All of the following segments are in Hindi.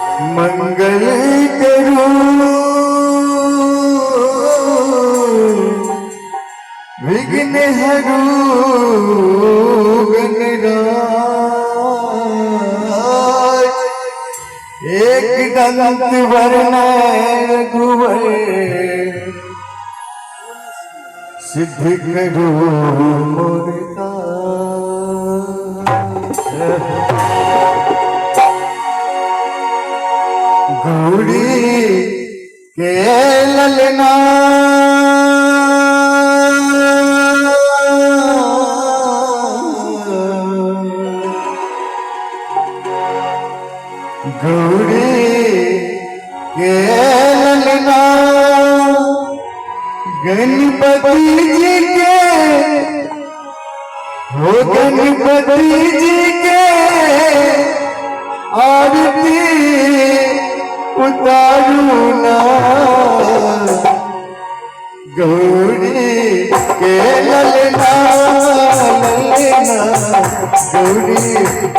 मंगल करूं विघ्न हरू गणराज एक दंत वर्ण रघुवर सिद्ध करूं मुर्दा गौरी के ललना गौरी के ललना गणपति जी के हो गणपति जी के आरती उतारू ना गौरी के ललना ललना गौरी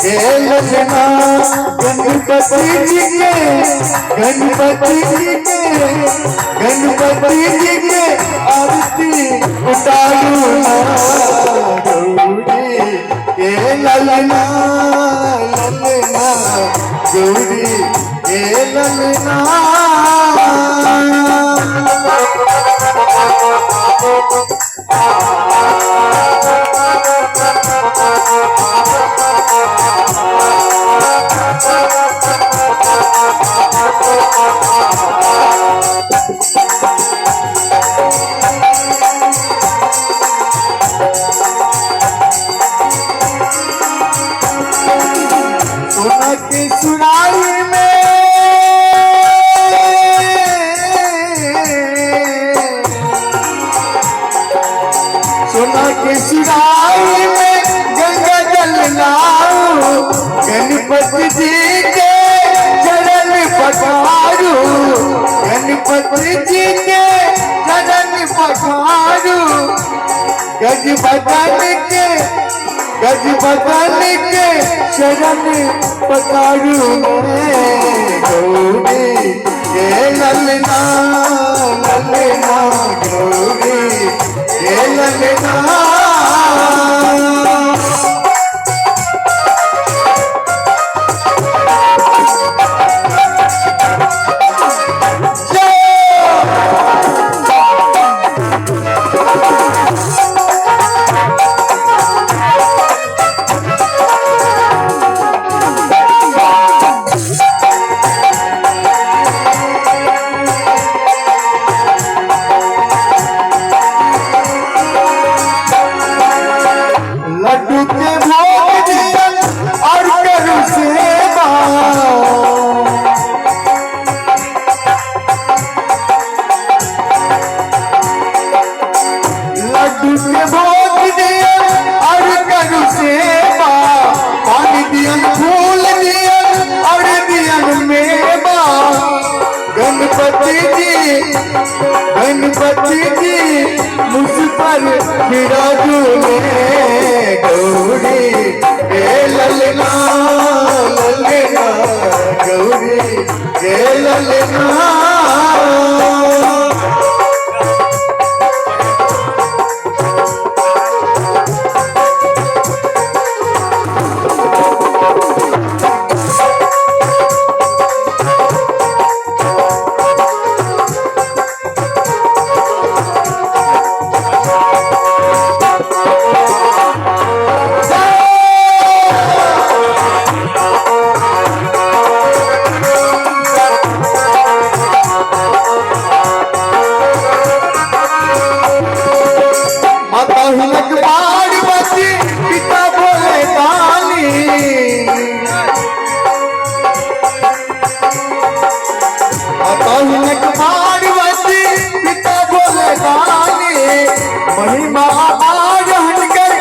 के ललना गणपति जी के गणपति जी के गणपति जी के आरती उतारू ना गौरी के ललना ललना गौरी के ललना सोना की सुनाई में सोना की सुनाई में गंगा जल लाओ गणपति जी के चरण पखारू गणपति जी के चरण पखारू गज बदन के शरण पखारू गौरी के ललना ललना गौरी के ललना लड्डू के भोग दियल और करू सेवा लड्डू के भोग दियल और करू सेवा पानी दियल फूल दियल और दियल मेवा गणपति जी मुझ पर विराजू गौरी के ललना ललना गौरी के ललना पार्वती पिता बोले दानी पार्वती पिता बोले दानी महिमा आरोहण कर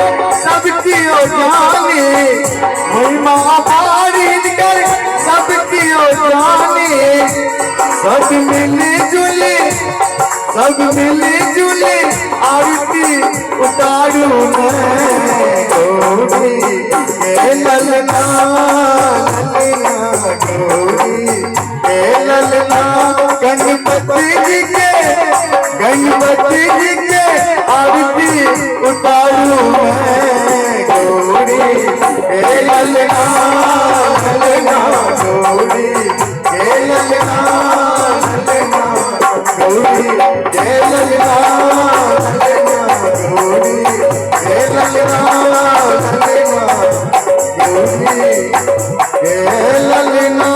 सबकी ओ जाने महिमा आरोहण कर सबकी ओ जाने सब मिली जुली आरती उतारू मैं गौरी हे ललना ललना गौरी हे ललना गणपति जी के आरती उतारू मैं गौरी हे ललना ललना गौरी हे ललना ललना गौरी हे ललना ललना गौरी हे ललना ललना गौरी हे ललना